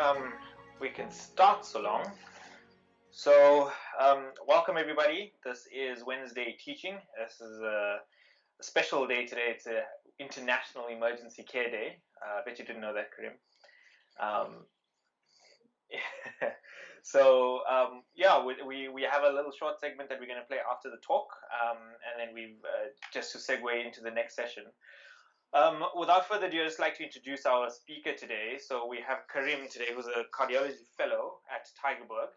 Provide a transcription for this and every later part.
um, we can start so long. So, welcome everybody. This is Wednesday teaching. This is a special day today. It's a International Emergency Care Day. I bet you didn't know that, Karim. Um, yeah, we have a little short segment that we're going to play after the talk, and then we've just to segue into the next session. Without further ado, I'd just like to introduce our speaker today. So we have Karim today, who's a cardiology fellow at Tygerberg.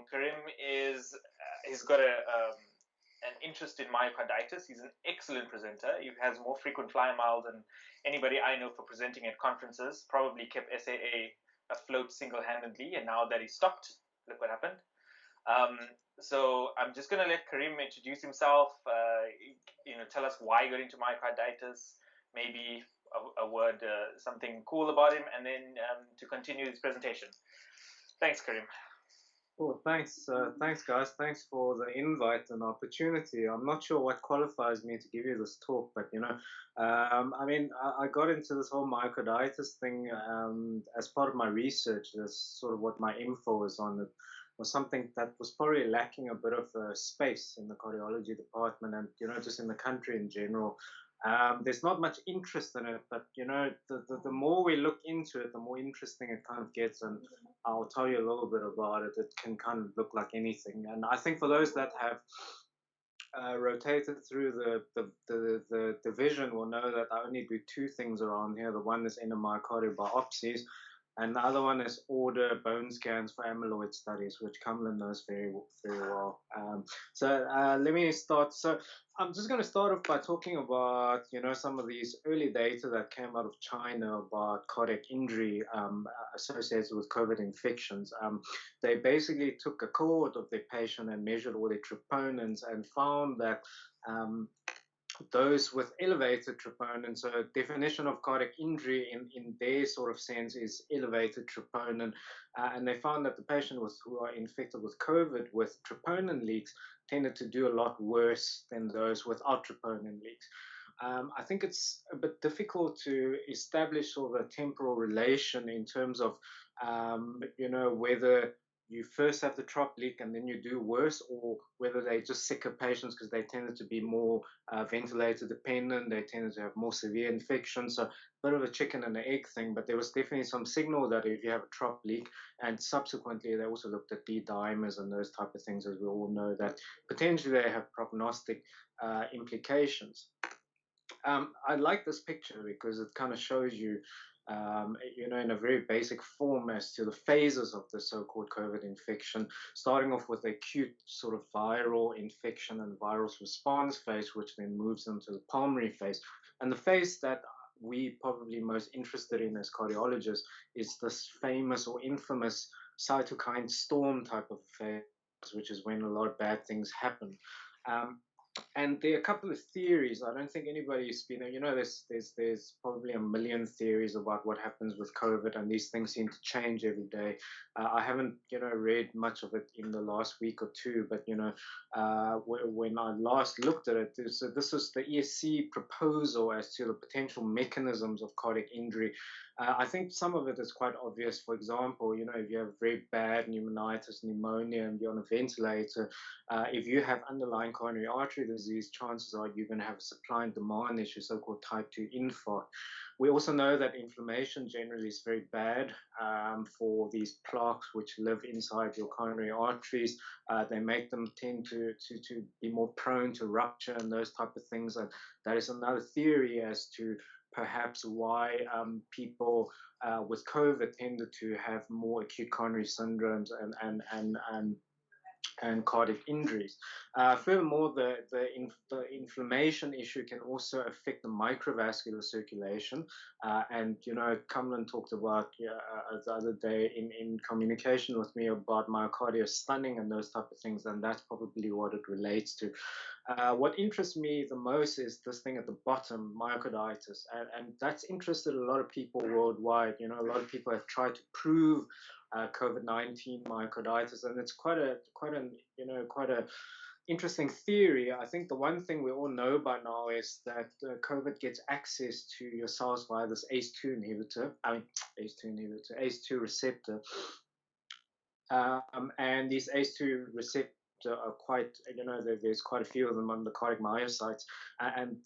Karim he's got an interest in myocarditis. He's an excellent presenter. He has more frequent flyer miles than anybody I know for presenting at conferences. Probably kept SAA afloat single-handedly, and now that he's stopped, look what happened. So I'm just going to let Karim introduce himself. Tell us why he got into myocarditis. Maybe a word, something cool about him, and then to continue his presentation. Thanks, Karim. Well, thanks guys. Thanks for the invite and opportunity. I'm not sure what qualifies me to give you this talk, but I got into this whole myocarditis thing as part of my research. That's sort of what my info was on. It was something that was probably lacking a bit of space in the cardiology department, and just in the country in general. There's not much interest in it, but the more we look into it, the more interesting it kind of gets. And I'll tell you a little bit about it. It can kind of look like anything. And I think for those that have rotated through the division will know that I only do two things around here. The one is endomyocardial biopsies, and the other one is order bone scans for amyloid studies, which Cumlin knows very well. Let me start. So I'm just going to start off by talking about, some of these early data that came out of China about cardiac injury associated with COVID infections. They basically took a cohort of their patient and measured all their troponins and found that those with elevated troponin, so definition of cardiac injury in their sort of sense is elevated troponin, and they found that the patient who are infected with COVID with troponin leaks tended to do a lot worse than those without troponin leaks. I think it's a bit difficult to establish sort of a temporal relation in terms of, whether you first have the trop leak and then you do worse, or whether they just sicker patients because they tended to be more ventilator dependent, they tended to have more severe infections. So a bit of a chicken and the egg thing, but there was definitely some signal that if you have a trop leak, and subsequently they also looked at D-dimers and those type of things, as we all know, that potentially they have prognostic implications. I like this picture because it kind of shows you, in a very basic form as to the phases of the so-called COVID infection, starting off with the acute sort of viral infection and virus response phase, which then moves into the pulmonary phase. And the phase that we probably most interested in as cardiologists is this famous or infamous cytokine storm type of phase, which is when a lot of bad things happen. And there are a couple of theories. I don't think anybody's been, there's probably a million theories about what happens with COVID, and these things seem to change every day. I haven't, read much of it in the last week or two, but, when I last looked at it, so this was the ESC proposal as to the potential mechanisms of cardiac injury. I think some of it is quite obvious. For example, if you have very bad pneumonitis, pneumonia, and you're on a ventilator, if you have underlying coronary artery disease, chances are you're going to have a supply and demand issue, so-called type 2 infarct. We also know that inflammation generally is very bad for these plaques which live inside your coronary arteries. They make them tend to be more prone to rupture and those type of things. And that is another theory as to perhaps why people with COVID tended to have more acute coronary syndromes and cardiac injuries. Furthermore, the inflammation issue can also affect the microvascular circulation. And, Cumlin talked about the other day in communication with me about myocardial stunning and those type of things, and that's probably what it relates to. What interests me the most is this thing at the bottom, myocarditis, and that's interested a lot of people worldwide. A lot of people have tried to prove COVID-19 myocarditis, and it's quite a interesting theory. I think the one thing we all know by now is that COVID gets access to your cells via this ACE2 inhibitor. I mean, ACE2 inhibitor, ACE2 receptor. And these ACE2 receptors are quite, there's quite a few of them on the cardiac myocytes. And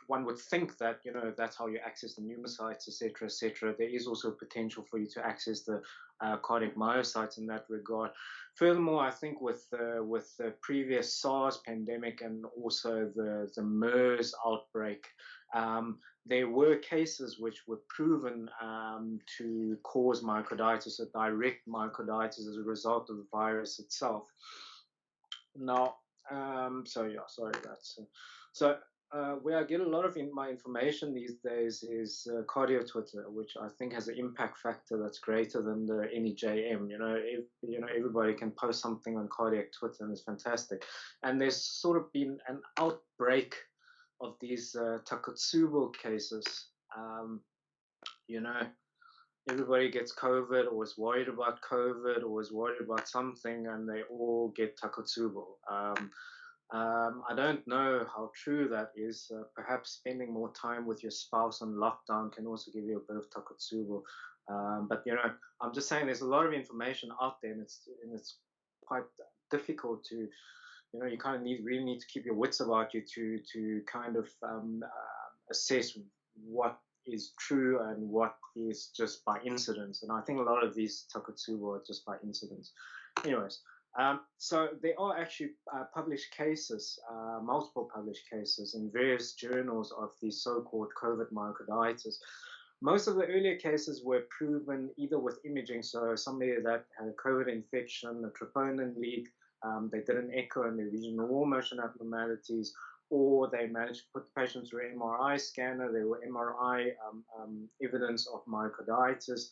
one would think that, that's how you access the pneumocytes, etc., etc. There is also potential for you to access the cardiac myocytes in that regard. Furthermore, I think with the previous SARS pandemic and also the MERS outbreak, there were cases which were proven to cause myocarditis, or direct myocarditis, as a result of the virus itself. Now, sorry, that's so. Where I get a lot of my information these days is cardio Twitter, which I think has an impact factor that's greater than the NEJM. Everybody can post something on cardiac Twitter, and it's fantastic. And there's sort of been an outbreak of these Takotsubo cases. You know, everybody gets COVID, or is worried about COVID, or is worried about something, and they all get Takotsubo. I don't know how true that is. Perhaps spending more time with your spouse on lockdown can also give you a bit of Takotsubo. But I'm just saying there's a lot of information out there, and it's quite difficult to, you kind of really need to keep your wits about you to kind of assess what is true and what is just by incidence. And I think a lot of these Takotsubo are just by incidence. Anyways. So there are actually published cases, multiple published cases in various journals of the so-called COVID myocarditis. Most of the earlier cases were proven either with imaging, so somebody that had a COVID infection, a troponin leak, they did an echo and the regional wall motion abnormalities, or they managed to put the patient through an MRI scanner. There were MRI evidence of myocarditis.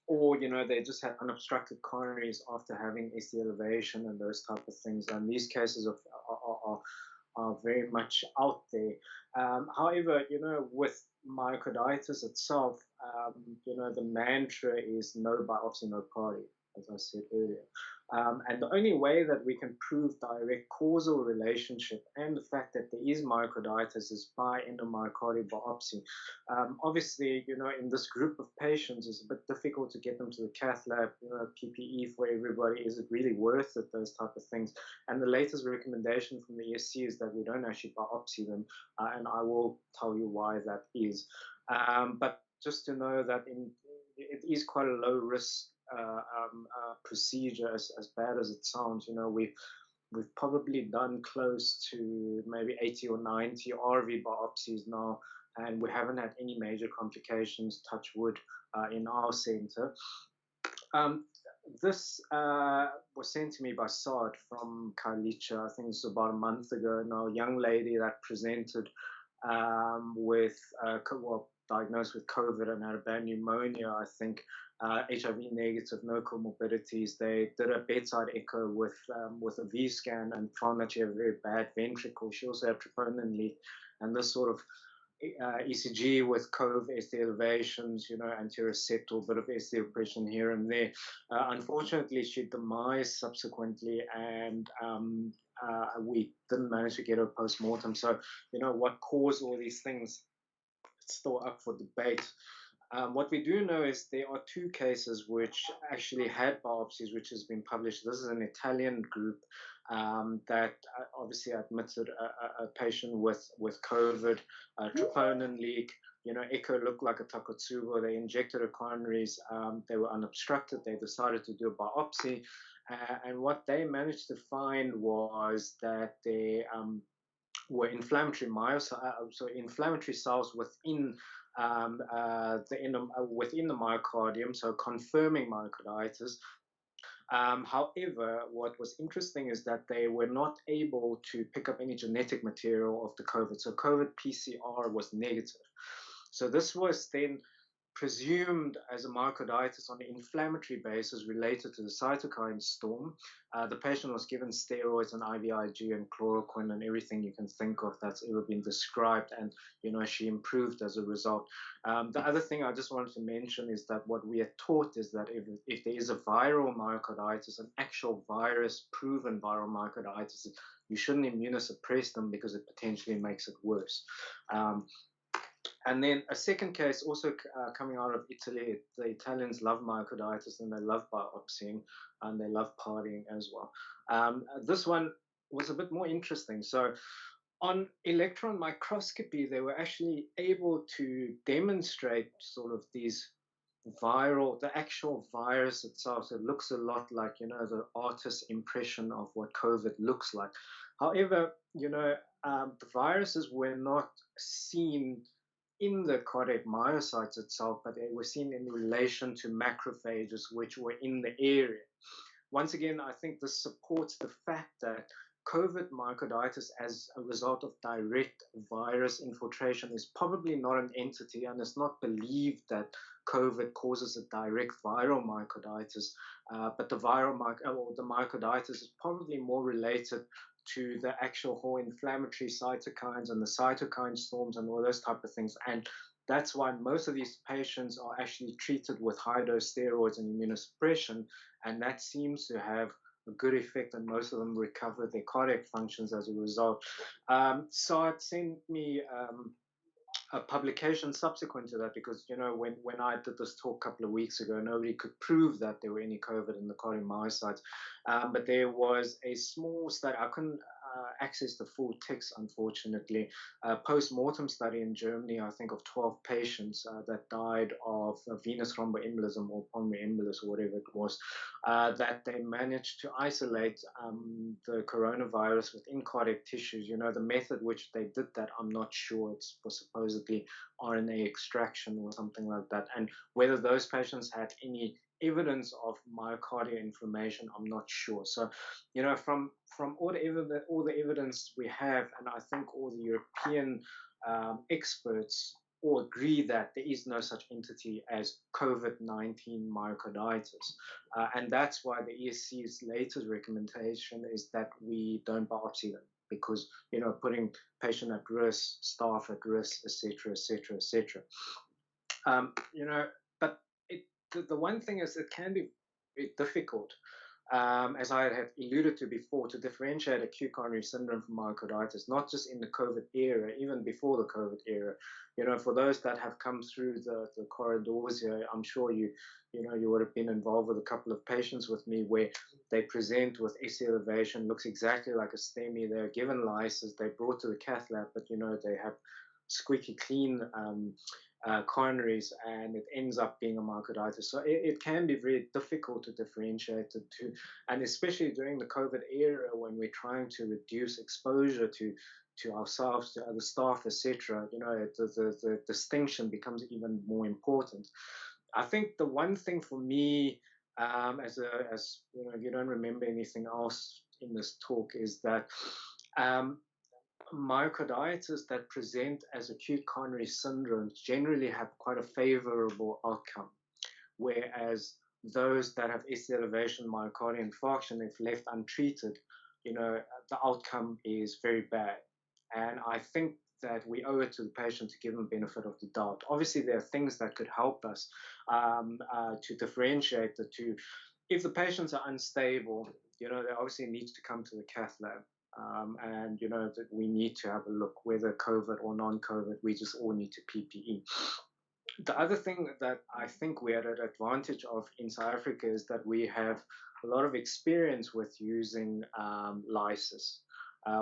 Or, they just had unobstructed coronaries after having ST elevation and those type of things. And these cases are very much out there. However, with myocarditis itself, the mantra is no biopsy, no party, as I said earlier. And the only way that we can prove direct causal relationship and the fact that there is myocarditis is by endomyocardial biopsy. Obviously, in this group of patients, it's a bit difficult to get them to the cath lab. PPE for everybody, is it really worth it? Those type of things. And the latest recommendation from the ESC is that we don't actually biopsy them, and I will tell you why that is. But just to know that it is quite a low risk procedure, as bad as it sounds. We've probably done close to maybe 80 or 90 RV biopsies now, and we haven't had any major complications, touch wood, in our center. This was sent to me by Saad from Kalicha. I think it's about a month ago now. A young lady that presented with diagnosed with COVID and had a bad pneumonia, I think. HIV negative, no comorbidities. They did a bedside echo with a V scan and found that she had a very bad ventricle. She also had troponin leak, and this sort of ECG with COVE, ST elevations, anterior septal, bit of ST oppression here and there. Unfortunately, she demised subsequently, and we didn't manage to get her post-mortem. So, what caused all these things? It's still up for debate. What we do know is there are two cases which actually had biopsies, which has been published. This is an Italian group that obviously admitted a patient with COVID, troponin leak. Echo looked like a Takotsubo. They injected her coronaries. They were unobstructed. They decided to do a biopsy. And what they managed to find was that they were inflammatory inflammatory cells within within the myocardium, so confirming myocarditis. However, what was interesting is that they were not able to pick up any genetic material of the COVID. So COVID PCR was negative. So this was then presumed as a myocarditis on an inflammatory basis related to the cytokine storm. The patient was given steroids and IVIG and chloroquine and everything you can think of that's ever been described, and she improved as a result. The other thing I just wanted to mention is that what we are taught is that if there is a viral myocarditis, an actual virus, proven viral myocarditis, you shouldn't immunosuppress them because it potentially makes it worse. And then a second case also coming out of Italy. The Italians love myocarditis and they love biopsying and they love partying as well. This one was a bit more interesting. So on electron microscopy, they were actually able to demonstrate sort of these the actual virus itself. So it looks a lot like, the artist's impression of what COVID looks like. However, the viruses were not seen in the cardiac myocytes itself, but they were seen in relation to macrophages which were in the area. Once again, I think this supports the fact that COVID myocarditis as a result of direct virus infiltration is probably not an entity, and it's not believed that COVID causes a direct viral myocarditis, but the the myocarditis is probably more related to the actual whole inflammatory cytokines and the cytokine storms and all those type of things. And that's why most of these patients are actually treated with high dose steroids and immunosuppression, and that seems to have a good effect, and most of them recover their cardiac functions as a result. Saad sent me a publication subsequent to that, because when I did this talk a couple of weeks ago, nobody could prove that there were any COVID in the cardiomyocytes, but there was a small study. I couldn't access the full text, unfortunately. A post-mortem study in Germany, I think, of 12 patients that died of venous thromboembolism or pulmonary embolus or whatever it was, that they managed to isolate the coronavirus within cardiac tissues. The method which they did that, I'm not sure. It was supposedly RNA extraction or something like that. And whether those patients had any evidence of myocardial inflammation, I'm not sure. So, from all the evidence we have, and I think all the European experts all agree that there is no such entity as COVID-19 myocarditis. And that's why the ESC's latest recommendation is that we don't biopsy them, because, putting patient at risk, staff at risk, etc., etc., etc. But the one thing is, it can be difficult, as I had alluded to before, to differentiate acute coronary syndrome from myocarditis, not just in the COVID era, even before the COVID era. For those that have come through the corridors here, I'm sure you would have been involved with a couple of patients with me where they present with SC elevation, looks exactly like a STEMI. They're given lysis, they're brought to the cath lab, but they have squeaky clean coronaries, and it ends up being a myocarditis. So it can be very difficult to differentiate the two, and especially during the COVID era when we're trying to reduce exposure to ourselves, to other staff, etc. The distinction becomes even more important. I think the one thing for me, as if you don't remember anything else in this talk, is that myocarditis that present as acute coronary syndromes generally have quite a favorable outcome, whereas those that have ST elevation myocardial infarction, if left untreated, the outcome is very bad. And I think that we owe it to the patient to give them benefit of the doubt. Obviously, there are things that could help us to differentiate the two. If the patients are unstable, they obviously need to come to the cath lab. And that we need to have a look, whether COVID or non-COVID, we just all need to PPE. The other thing that I think we are at an advantage of in South Africa is that we have a lot of experience with using lysis.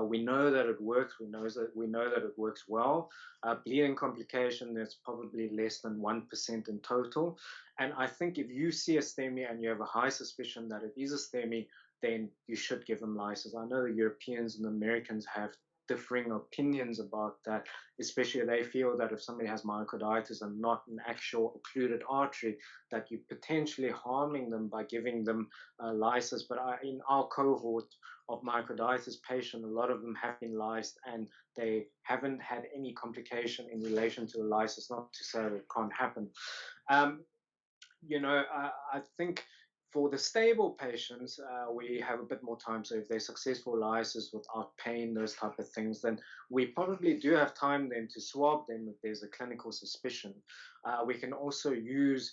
We know that it works. We know that it works well. Bleeding complication, there's probably less than 1% in total. And I think if you see a STEMI and you have a high suspicion that it is a STEMI, then you should give them lysis. I know the Europeans and the Americans have differing opinions about that, especially they feel that if somebody has myocarditis and not an actual occluded artery, that you're potentially harming them by giving them lysis. But in our cohort of myocarditis patients, a lot of them have been lysed and they haven't had any complication in relation to a lysis, not to say that it can't happen. Um, I think for the stable patients, we have a bit more time. So if they're successful lysis without pain, those type of things, then we probably do have time then to swab them if there's a clinical suspicion. We can also use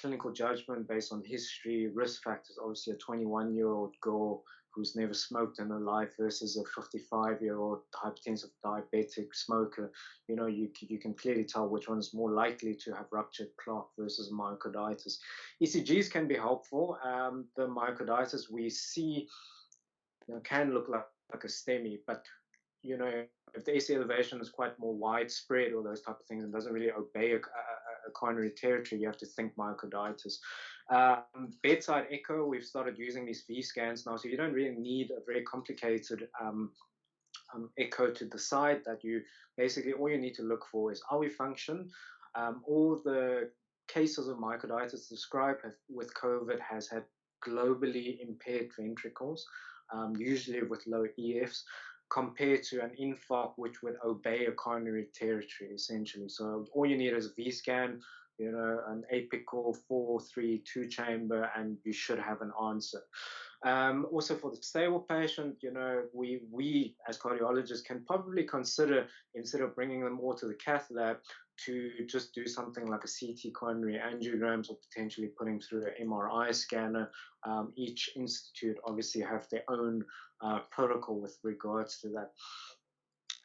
clinical judgment based on history, risk factors. Obviously, a 21-year-old girl who's never smoked in her life versus a 55-year-old hypertensive diabetic smoker, you can clearly tell which one's more likely to have ruptured plaque versus myocarditis. ECGs can be helpful. The myocarditis we see can look like a STEMI, but if the AC elevation is quite more widespread or those type of things and doesn't really obey a coronary territory, you have to think myocarditis. Bedside echo, we've started using these V scans now, so you don't really need a very complicated echo to the side. That you basically all you need to look for is RV function. All the cases of myocarditis described with COVID has had globally impaired ventricles, usually with low EFs, compared to an infarct which would obey a coronary territory essentially. So all you need is a V scan, an apical 4-3-2 chamber, and you should have an answer. Also for the stable patient, we as cardiologists can probably consider, instead of bringing them all to the cath lab, to just do something like a CT coronary angiograms or potentially putting through an MRI scanner. Each institute obviously have their own protocol with regards to that.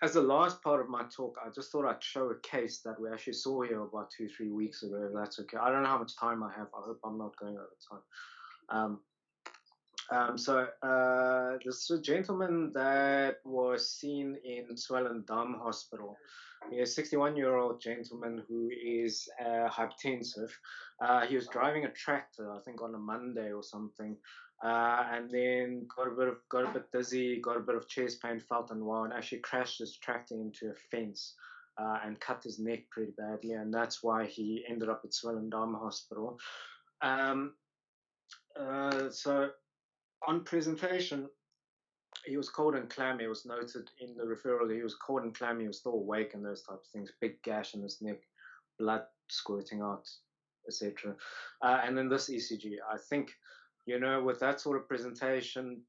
As the last part of my talk, I just thought I'd show a case that we actually saw here about 2-3 weeks ago, if that's okay. I don't know how much time I have. I hope I'm not going over time. This is a gentleman that was seen in Swellendam Hospital. He's a 61-year-old gentleman who is hypertensive. He was driving a tractor, I think on a Monday or something, and then got a bit dizzy, got a bit of chest pain, felt unwell, and actually crashed his tractor into a fence and cut his neck pretty badly, and that's why he ended up at Swellendam Hospital. So on presentation, he was cold and clammy. It was noted in the referral that he was cold and clammy. He was still awake and those types of things. Big gash in his neck, blood squirting out, etc. And then this ECG, I think, with that sort of presentation,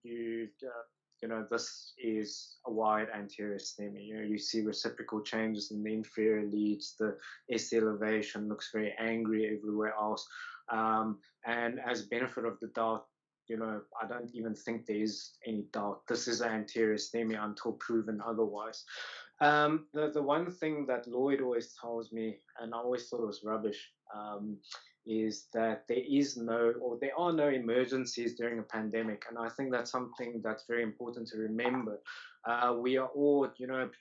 this is a wide anterior STEMI. You see reciprocal changes in the inferior leads. The ST elevation looks very angry everywhere else. And as benefit of the doubt, I don't even think there is any doubt. This is an anterior STEMI until proven otherwise. The one thing that Lloyd always tells me, and I always thought it was rubbish, is that there are no emergencies during a pandemic, and I think that's something that's very important to remember. We are all,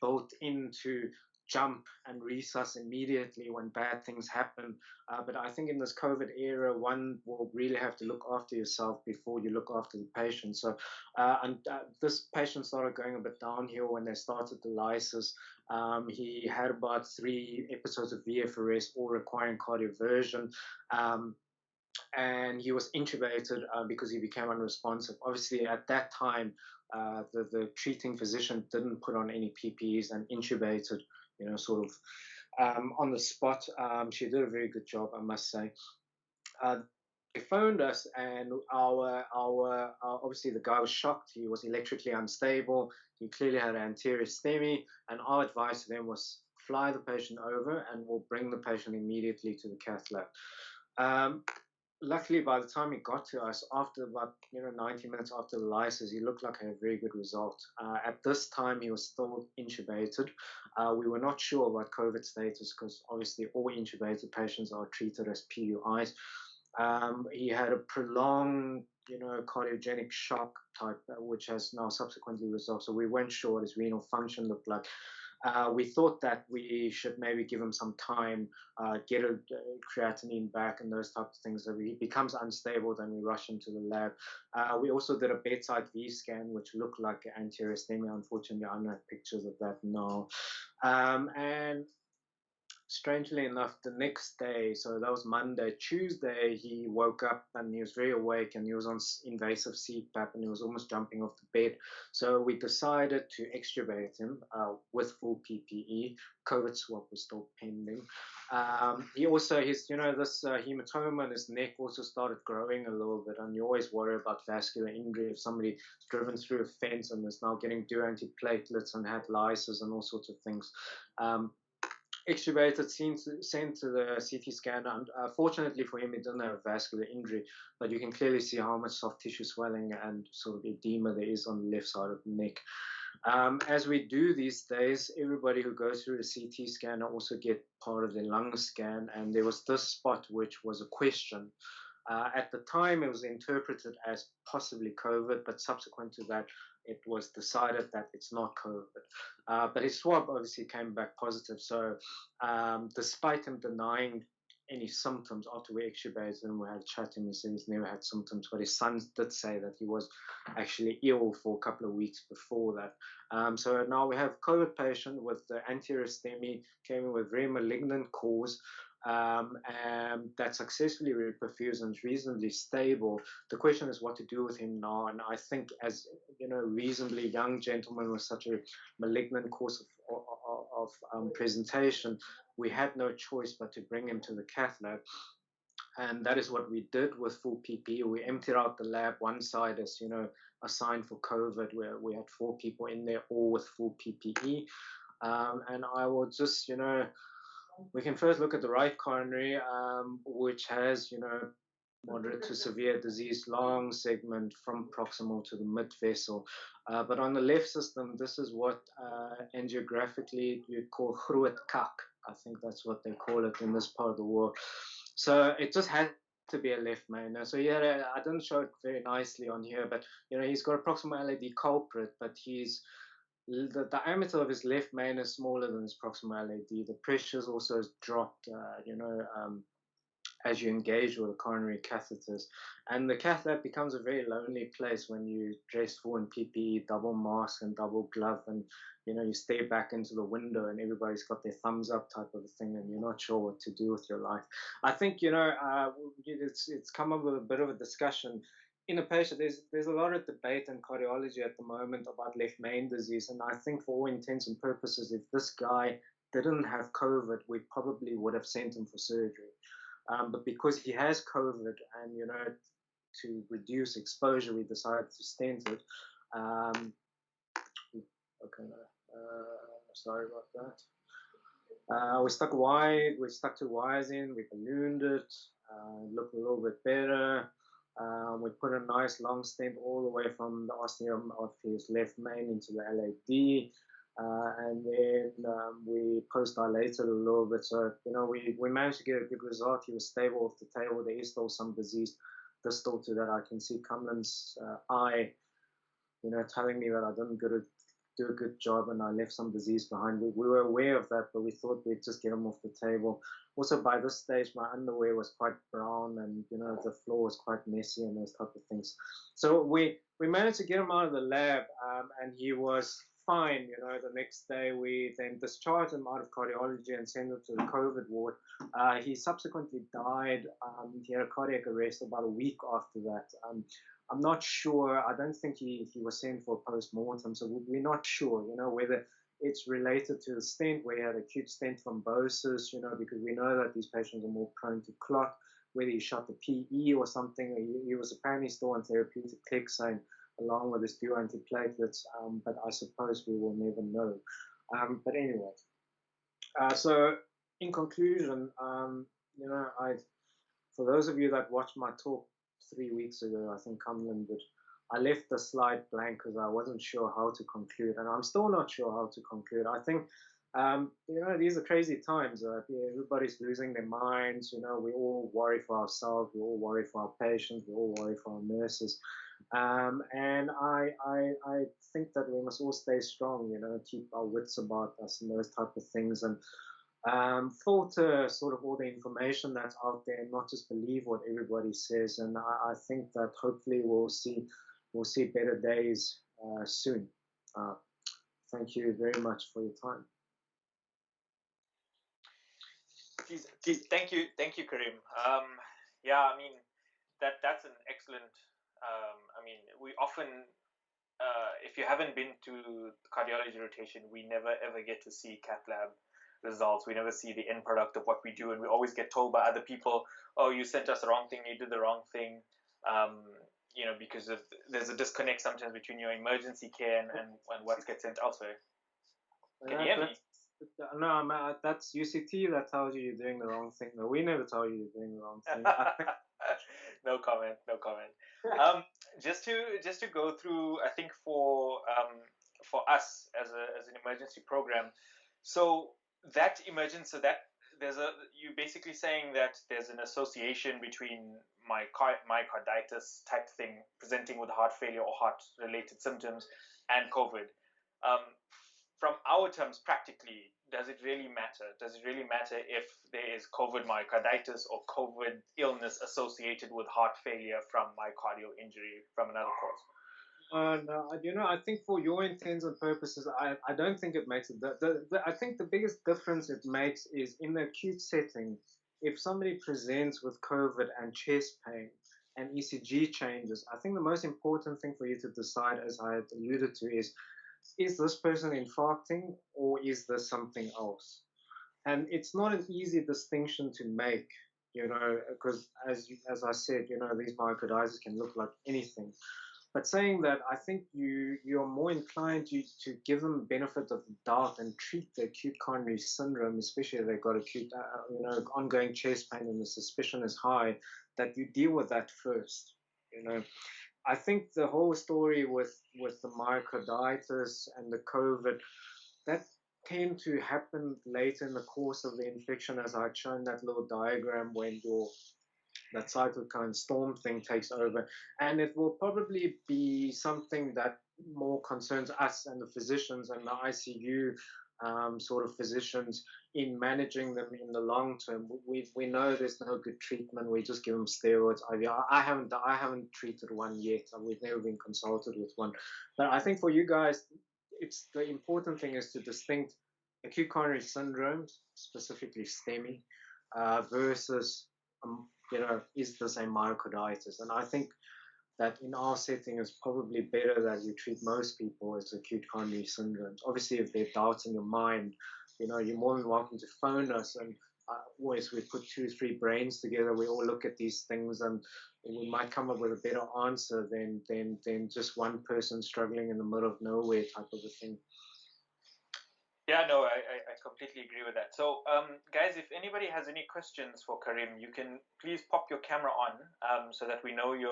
built into jump and resus immediately when bad things happen. But I think in this COVID era, one will really have to look after yourself before you look after the patient. So, this patient started going a bit downhill when they started the lysis. He had about 3 episodes of VFRS, all requiring cardioversion. And he was intubated because he became unresponsive. Obviously, at that time, the treating physician didn't put on any PPEs and intubated, sort of on the spot. She did a very good job, I must say. They phoned us, and our obviously the guy was shocked. He was electrically unstable. He clearly had anterior STEMI, and our advice to them was fly the patient over, and we'll bring the patient immediately to the cath lab. Luckily, by the time he got to us, after about 90 minutes after the lysis, he looked like a very good result. At this time, he was still intubated. We were not sure about COVID status because obviously all intubated patients are treated as PUIs. He had a prolonged, cardiogenic shock type, which has now subsequently resolved. So we weren't sure what his renal function looked like. we thought that we should maybe give him some time, get a creatinine back and those types of things. So if he becomes unstable, then we rush him to the lab. We also did a bedside V scan, which looked like anterior ischemia. Unfortunately, I don't have pictures of that now. And strangely enough, the next day, so that was Monday, Tuesday, he woke up and he was very awake and he was on invasive CPAP and he was almost jumping off the bed. So we decided to extubate him with full PPE. COVID swab was still pending. He also, this hematoma in his neck also started growing a little bit, and you always worry about vascular injury if somebody's driven through a fence and is now getting due antiplatelets and had lysis and all sorts of things. Extubated, sent to the CT scan, and fortunately for him, he didn't have vascular injury, but you can clearly see how much soft tissue swelling and sort of edema there is on the left side of the neck. As we do these days, everybody who goes through a CT scan also get part of the lung scan, and there was this spot which was a question. At the time, it was interpreted as possibly COVID, but subsequent to that, it was decided that it's not COVID. But his swab obviously came back positive. So despite him denying any symptoms after we extubated him, we had a chat to him, he said he's never had symptoms, but his son did say that he was actually ill for a couple of weeks before that. So now we have COVID patient with the anterior STEMI, came in with very malignant cause, and that successfully reperfused and is reasonably stable. The question is what to do with him now, and I think as reasonably young gentleman with such a malignant course of presentation, we had no choice but to bring him to the cath lab. And that is what we did with full PPE. We emptied out the lab. One side is, assigned for COVID, where we had 4 people in there, all with full PPE. And I will just, we can first look at the right coronary, which has, moderate to severe disease, long segment from proximal to the mid vessel. But on the left system, this is what angiographically you'd call groot kak. I think that's what they call it in this part of the world. So it just had to be a left main. So yeah, I didn't show it very nicely on here, but he's got a proximal LAD culprit, but the diameter of his left main is smaller than his proximal LAD. The pressures also has dropped, as you engage with the coronary catheters. And the cath lab becomes a very lonely place when you dress full in PPE, double mask and double glove, and you stare back into the window and everybody's got their thumbs up type of a thing, and you're not sure what to do with your life. I think it's come up with a bit of a discussion in a patient. There's a lot of debate in cardiology at the moment about left main disease, and I think for all intents and purposes, if this guy didn't have COVID, we probably would have sent him for surgery. But because he has COVID and, to reduce exposure, we decided to stent it. Sorry about that. We stuck 2 wires in, we ballooned it, looked a little bit better. We put a nice long stent all the way from the ostium of his left main into the LAD. And then we post-dilated a little bit. So, we managed to get a good result. He was stable off the table. There is still some disease distal to that. I can see Cumlin's eye, telling me that I didn't do a good job and I left some disease behind. We were aware of that, but we thought we'd just get him off the table. Also, by this stage, my underwear was quite brown and, the floor was quite messy and those type of things. So we managed to get him out of the lab, and he was fine. The next day we then discharged him out of cardiology and sent him to the COVID ward. He subsequently died. He had a cardiac arrest about a week after that. I'm not sure. I don't think he was sent for a post-mortem, so we're not sure, whether it's related to the stent, where he had acute stent thrombosis, because we know that these patients are more prone to clot, whether he shot the PE or something. He was apparently still on therapeutic clexane along with his few antiplatelets, but I suppose we will never know. But anyway, so in conclusion, for those of you that watched my talk 3 weeks ago, I think Cumlin did, I left the slide blank because I wasn't sure how to conclude, and I'm still not sure how to conclude. I think These are crazy times. Everybody's losing their minds. We all worry for ourselves. We all worry for our patients. We all worry for our nurses. And I think that we must all stay strong. Keep our wits about us and those type of things, and filter sort of all the information that's out there, and not just believe what everybody says. And I think that hopefully we'll see better days soon. Uh, thank you very much for your time. Thank you, Karim. Yeah, I mean that's an excellent. I mean, we often, if you haven't been to cardiology rotation, we never ever get to see cath lab results. We never see the end product of what we do, and we always get told by other people, "Oh, you sent us the wrong thing. You did the wrong thing." Because there's a disconnect sometimes between your emergency care and what gets sent elsewhere. Can you hear me? No, that's UCT that tells you you're doing the wrong thing. No, we never tell you you're doing the wrong thing. No comment. No comment. Just to go through, I think for us as an emergency program, so so that you're basically saying that there's an association between myocarditis type thing presenting with heart failure or heart related symptoms and COVID. Um, from our terms, practically, does it really matter? Does it really matter if there is COVID myocarditis or COVID illness associated with heart failure from myocardial injury from another cause? I think for your intents and purposes, I don't think it makes it. I think the biggest difference it makes is in the acute setting. If somebody presents with COVID and chest pain and ECG changes, I think the most important thing for you to decide, as I had alluded to, is this person infarcting or is this something else? And it's not an easy distinction to make, because as I said, these myocarditis can look like anything. But saying that, I think you're more inclined to give them the benefit of the doubt and treat the acute coronary syndrome, especially if they've got acute, ongoing chest pain and the suspicion is high, that you deal with that first. I think the whole story with the myocarditis and the COVID, that tend to happen later in the course of the infection, as I'd shown that little diagram when that cytokine storm thing takes over. And it will probably be something that more concerns us and the physicians and the ICU sort of physicians in managing them in the long term. We know there's no good treatment. We just give them steroids. I haven't treated one yet. We've never been consulted with one. But I think for you guys, it's the important thing is to distinct acute coronary syndromes, specifically STEMI, versus is this a myocarditis? And I think that in our setting it's probably better that you treat most people as acute coronary syndromes. Obviously, if there are doubts in your mind, you're more than welcome to phone us. And always we put 2-3 brains together. We all look at these things, and we might come up with a better answer than just one person struggling in the middle of nowhere type of a thing. Yeah, no, I completely agree with that. So, guys, if anybody has any questions for Karim, you can please pop your camera on, so that we know you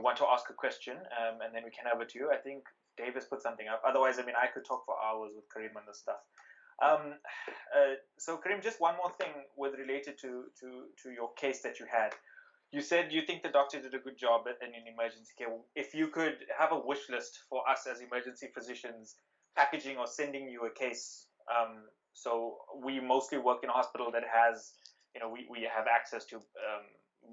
want to ask a question, and then we can have it to you. I think Dave has put something up. Otherwise, I mean, I could talk for hours with Karim on this stuff. So Karim, just one more thing with related to your case that you had. You said you think the doctor did a good job in emergency care. If you could have a wish list for us as emergency physicians, packaging or sending you a case. So we mostly work in a hospital that has, we have access to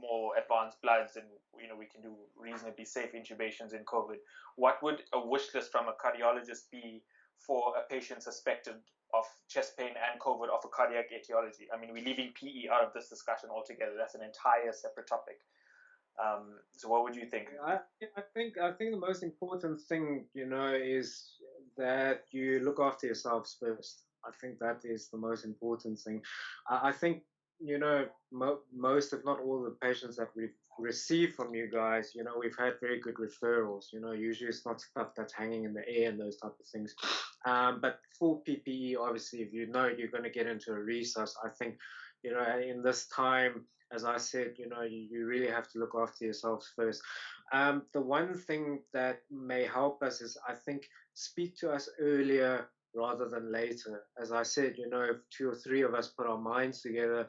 more advanced bloods, and we can do reasonably safe intubations in COVID. What would a wish list from a cardiologist be for a patient suspected of chest pain and COVID of a cardiac etiology? I mean, we're leaving PE out of this discussion altogether. That's an entire separate topic. So what would you think? I think the most important thing, is that you look after yourselves first. I think that is the most important thing. I think most, if not all, the patients that we've received from you guys, we've had very good referrals. Usually it's not stuff that's hanging in the air and those type of things. But full PPE, obviously, if you know you're going to get into a resus, I think in this time, as I said, you really have to look after yourselves first. The one thing that may help us is, I think, speak to us earlier rather than later. As I said, if two or three of us put our minds together,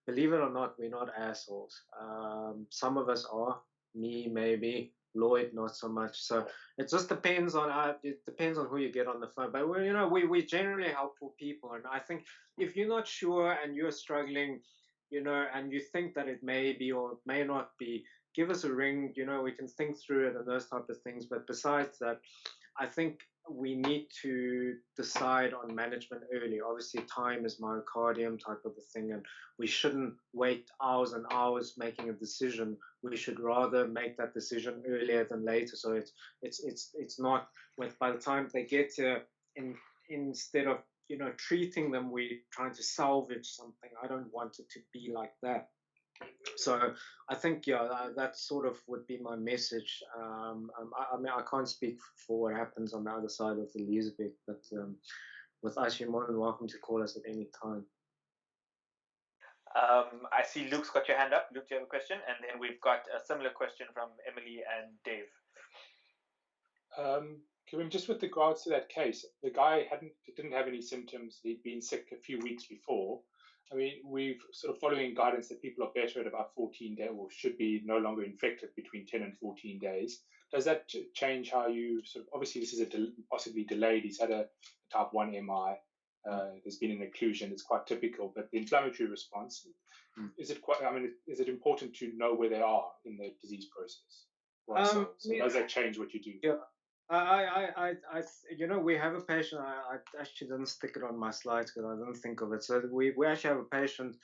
believe it or not, we're not assholes. Some of us are, me maybe, Lloyd not so much. So it just depends on it depends on who you get on the phone. But we generally helpful people, and I think if you're not sure and you're struggling, and you think that it may be or may not be, give us a ring. We can think through it and those type of things. But besides that, I think we need to decide on management early. Obviously, time is myocardium type of a thing, and we shouldn't wait hours and hours making a decision. We should rather make that decision earlier than later. So it's not by the time they get here, instead of treating them, we're trying to salvage something. I don't want it to be like that. So I think that sort of would be my message. I mean, I can't speak for what happens on the other side of Elizabeth, but with us, you're more than welcome to call us at any time. I see Luke's got your hand up. Luke, do you have a question? And then we've got a similar question from Emily and Dave. Karim, just with regards to that case, the guy didn't have any symptoms. He'd been sick a few weeks before. I mean, we've sort of following guidance that people are better at about 14 days, or should be no longer infected between 10 and 14 days. Does that change how you sort of, obviously this is possibly delayed. He's had a type 1 MI. There's been an occlusion. It's quite typical, but the inflammatory response, is it important to know where they are in the disease process? Does that change what you do? Yeah. We have a patient. I actually didn't stick it on my slides because I didn't think of it. So we actually have a patient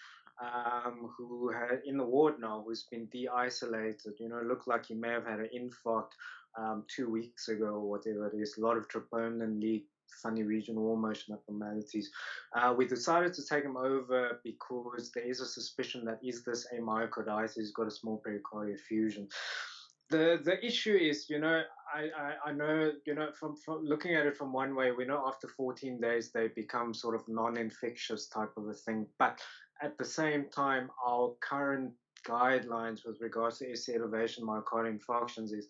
who had in the ward now, who's been de-isolated. Looked like he may have had an infarct 2 weeks ago or whatever it is. A lot of troponin leak, funny regional wall motion abnormalities. We decided to take him over because there is a suspicion that is this a myocarditis. He's got a small pericardial effusion. The issue is, I know, from looking at it from one way, we know after 14 days they become sort of non-infectious type of a thing. But at the same time, our current guidelines with regards to SC elevation myocardial infarctions is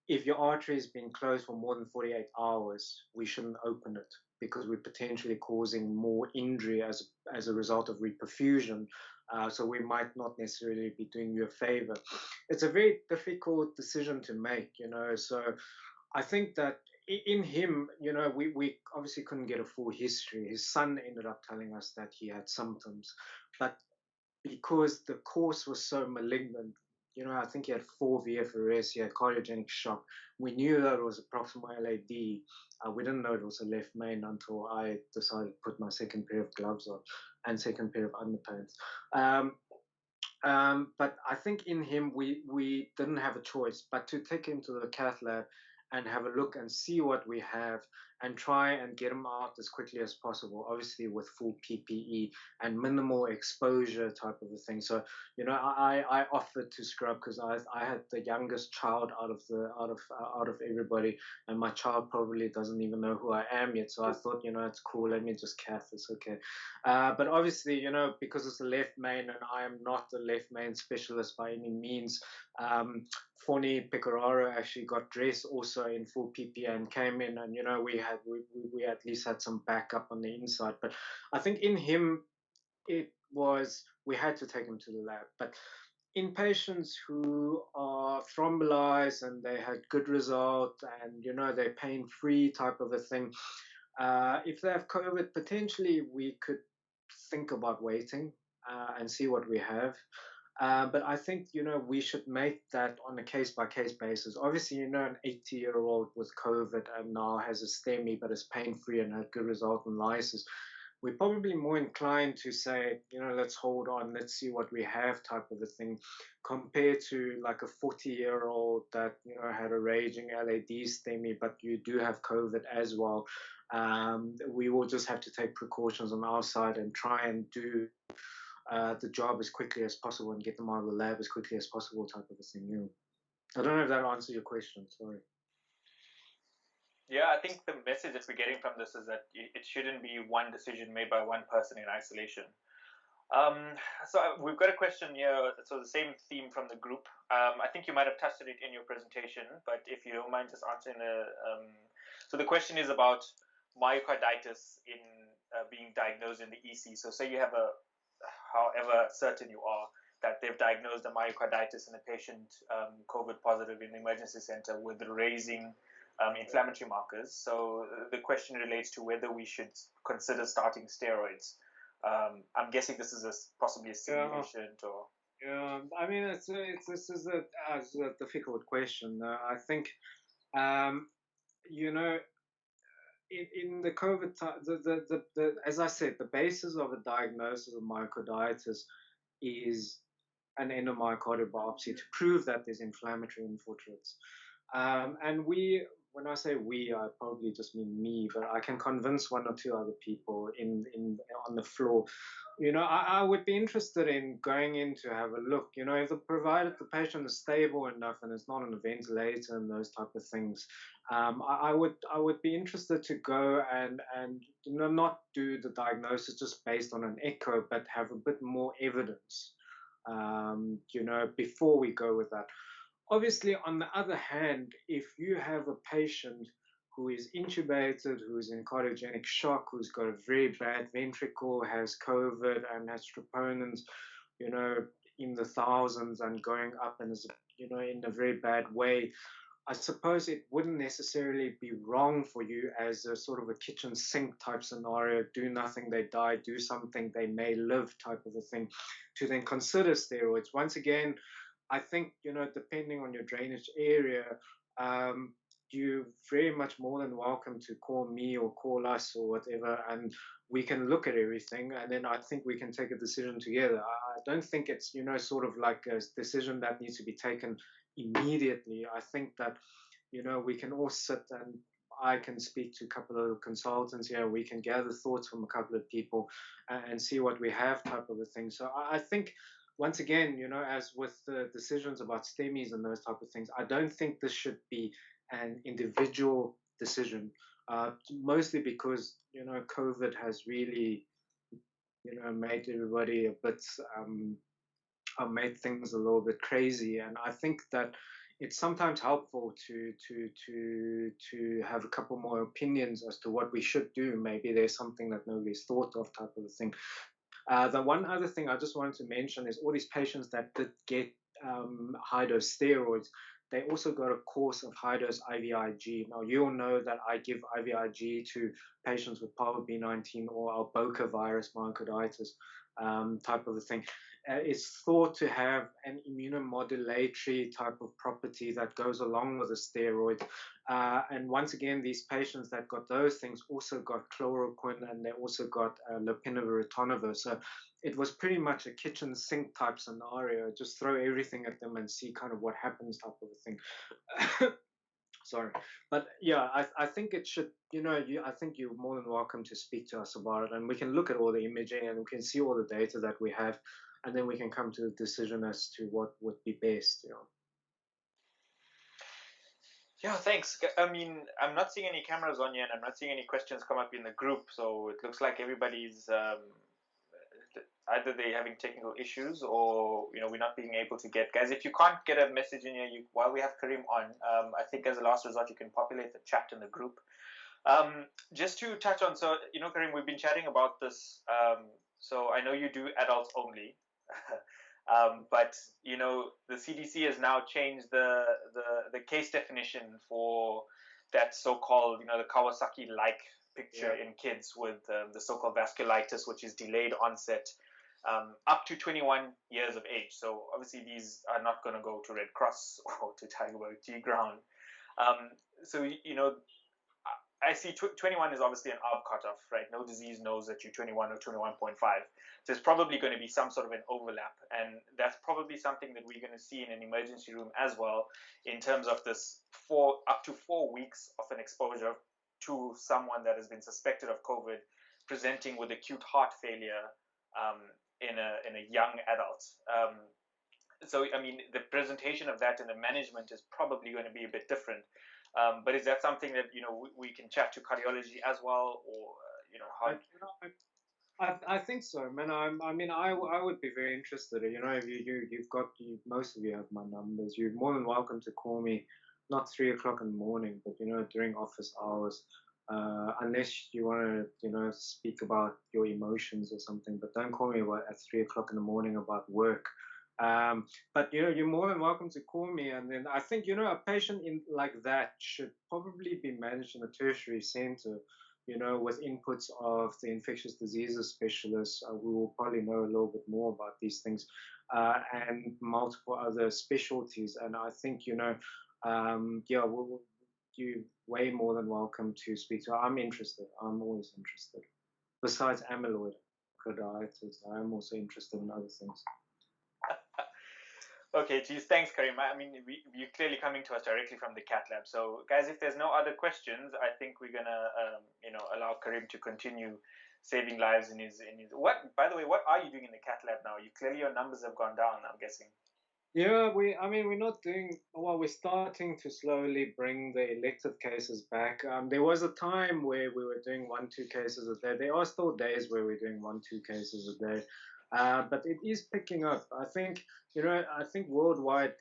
if your artery has been closed for more than 48 hours, we shouldn't open it because we're potentially causing more injury as a result of reperfusion. So we might not necessarily be doing you a favor. It's a very difficult decision to make, So I think that in him, we obviously couldn't get a full history. His son ended up telling us that he had symptoms, but because the course was so malignant, I think he had 4 VFRS, he had cardiogenic shock. We knew that it was a proximal LAD. We didn't know it was a left main until I decided to put my second pair of gloves on and second pair of underpants. But I think in him, we didn't have a choice but to take him to the cath lab and have a look and see what we have and try and get him out as quickly as possible, obviously with full PPE and minimal exposure type of a thing. So, I offered to scrub because I had the youngest child out of everybody, and my child probably doesn't even know who I am yet. So I thought, it's cool, let me just cath, it's okay. But obviously, because it's a left main and I am not a left main specialist by any means, Foni Pecoraro actually got dressed also in full PPE and came in, and we at least had some backup on the inside. But I think in him, we had to take him to the lab. But in patients who are thrombolized and they had good result and they're pain free type of a thing, if they have COVID, potentially we could think about waiting and see what we have. But I think, we should make that on a case-by-case basis. Obviously, an 80-year-old with COVID and now has a STEMI but is pain-free and had good result in lysis, we're probably more inclined to say, let's hold on, let's see what we have type of a thing, compared to like a 40-year-old that, had a raging LAD STEMI, but you do have COVID as well. We will just have to take precautions on our side and try and do the job as quickly as possible and get them out of the lab as quickly as possible type of a thing. I don't know if that answers your question. Sorry. Yeah, I think the message that we're getting from this is that it shouldn't be one decision made by one person in isolation. So we've got a question here. So the same theme from the group. I think you might have touched on it in your presentation, but if you don't mind just answering so the question is about, myocarditis in being diagnosed in the EC. So say you have however certain you are that they've diagnosed a myocarditis in a patient COVID positive in the emergency center with raising inflammatory markers. So the question relates to whether we should consider starting steroids. I'm guessing this is possibly a simulation or. Yeah, I mean, this is a difficult question. I think, um, you know, in the COVID time, as I said, the basis of a diagnosis of myocarditis is an endomyocardial biopsy to prove that there's inflammatory infiltrates. And when I say we, I probably just mean me, but I can convince one or two other people on the floor. I would be interested in going in to have a look. If provided the patient is stable enough and is not on a ventilator and those type of things, I would be interested to go and not do the diagnosis just based on an echo, but have a bit more evidence. Before we go with that. Obviously, on the other hand, if you have a patient who is intubated, who is in cardiogenic shock, who's got a very bad ventricle, has COVID, and has troponins, in the thousands and going up and is, in a very bad way, I suppose it wouldn't necessarily be wrong for you as a sort of a kitchen sink type scenario, do nothing, they die, do something, they may live type of a thing, to then consider steroids. Once again, I think, depending on your drainage area, you're very much more than welcome to call me or call us or whatever, and we can look at everything, and then I think we can take a decision together. I don't think it's, sort of like a decision that needs to be taken immediately. I think that, we can all sit and I can speak to a couple of consultants here. We can gather thoughts from a couple of people and see what we have type of a thing. So I think, once again, as with the decisions about STEMIs and those type of things, I don't think this should be an individual decision, mostly because, COVID has really, made everybody a bit, made things a little bit crazy. And I think that it's sometimes helpful to have a couple more opinions as to what we should do. Maybe there's something that nobody's thought of type of a thing. The one other thing I just wanted to mention is all these patients that did get high-dose steroids, they also got a course of high-dose IVIG. Now, you all know that I give IVIG to patients with PALB-19 or Alboca virus myocarditis type of a thing. It's thought to have an immunomodulatory type of property that goes along with the steroid. And once again, these patients that got those things also got chloroquine, and they also got lopinavir ritonavir. So it was pretty much a kitchen sink type scenario. Just throw everything at them and see kind of what happens type of a thing. Sorry, but yeah, I think it should, I think you're more than welcome to speak to us about it, and we can look at all the imaging and we can see all the data that we have, and then we can come to a decision as to what would be best. Yeah, thanks. I mean, I'm not seeing any cameras on yet. I'm not seeing any questions come up in the group, so it looks like everybody's either they're having technical issues or we're not being able to get guys. If you can't get a message in here, while we have Karim on, I think as a last resort you can populate the chat in the group. Just to touch on, so Karim, we've been chatting about this. So I know you do adults only. But the CDC has now changed the case definition for that so-called the Kawasaki-like picture in kids with the so-called vasculitis, which is delayed onset up to 21 years of age. So obviously these are not going to go to Red Cross or to Tygerberg Ground. So I see 21 is obviously an ARB cutoff, right? No disease knows that you're 21 or 21.5. There's probably going to be some sort of an overlap. And that's probably something that we're going to see in an emergency room as well, in terms of this up to 4 weeks of an exposure to someone that has been suspected of COVID, presenting with acute heart failure in a young adult. So, I mean, the presentation of that and the management is probably going to be a bit different. But is that something that we can chat to cardiology as well, or how? I think so, man. I would be very interested. If you've got most of you have my numbers. You're more than welcome to call me, not 3 o'clock in the morning, but during office hours. unless you want to, speak about your emotions or something. But don't call me at 3 o'clock in the morning about work. But you're more than welcome to call me. And then I think a patient like that should probably be managed in a tertiary center. With inputs of the infectious diseases specialists, we will probably know a little bit more about these things, and multiple other specialties. And I think you're way more than welcome to speak to. I'm interested. I'm always interested. Besides amyloid carditis, I'm also interested in other things. Okay, geez, thanks, Karim. I mean, you're clearly coming to us directly from the cath lab. So, guys, if there's no other questions, I think we're gonna, allow Karim to continue saving lives in his. What? By the way, what are you doing in the cath lab now? Clearly your numbers have gone down, I'm guessing. Yeah, we're not doing well. We're starting to slowly bring the elective cases back. There was a time where we were doing 1-2 cases a day. There are still days where we're doing 1-2 cases a day. But it is picking up. I think worldwide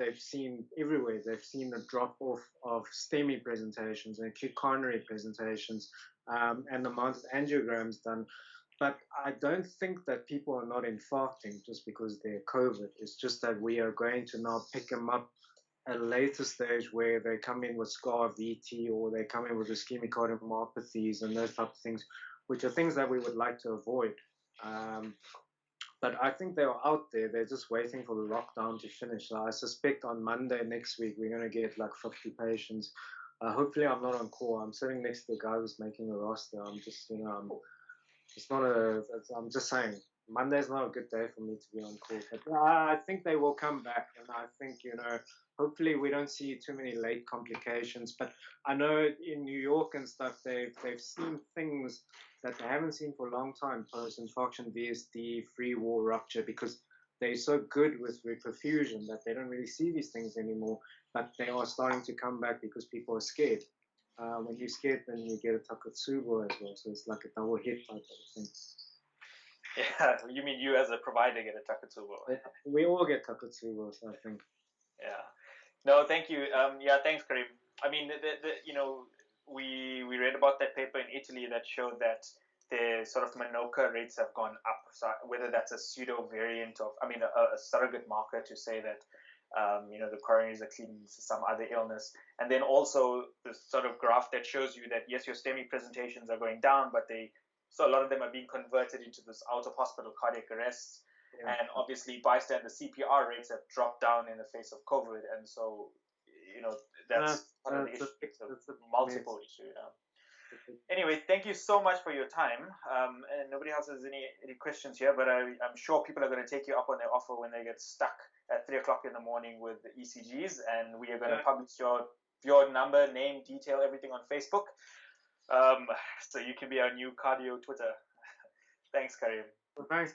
everywhere they've seen a drop off of STEMI presentations and acute coronary presentations, and the amount of angiograms done. But I don't think that people are not infarcting just because they're COVID. It's just that we are going to now pick them up at a later stage where they come in with scar VT, or they come in with ischemic cardiomyopathies and those type of things, which are things that we would like to avoid. But I think they're out there. They're just waiting for the lockdown to finish. So I suspect on Monday next week, we're going to get like 50 patients. Hopefully I'm not on call. I'm sitting next to the guy who's making the roster. I'm just, I'm just saying, Monday's not a good day for me to be on call. But I think they will come back. And I think, hopefully we don't see too many late complications. But I know in New York and stuff, they've seen things that they haven't seen for a long time, post-infarction VSD, free wall rupture, because they're so good with reperfusion that they don't really see these things anymore. But they are starting to come back because people are scared. When you're scared, then you get a Takotsubo as well. So it's like a double hit type of thing. Yeah, you mean you as a provider get a Takotsubo? We all get Takotsubos, I think. Yeah. No, thank you. Yeah, thanks, Karim. I mean, we read about that paper in Italy that showed that the sort of Myocarditis rates have gone up. So whether that's a pseudo variant of, a surrogate marker to say that, the coronaries are clean to some other illness. And then also the sort of graph that shows you that, yes, your STEMI presentations are going down, but so a lot of them are being converted into this out of hospital cardiac arrests. Yeah. And obviously bystander CPR rates have dropped down in the face of COVID. And so, that's part of the issue. It's a multiple issue. Anyway, thank you so much for your time. And nobody else has any questions here, but I'm sure people are going to take you up on their offer when they get stuck at 3 o'clock in the morning with the ECGs, and we are going to publish your number, name, detail, everything on Facebook. So you can be our new cardio Twitter. Thanks, Karim. Well, thanks,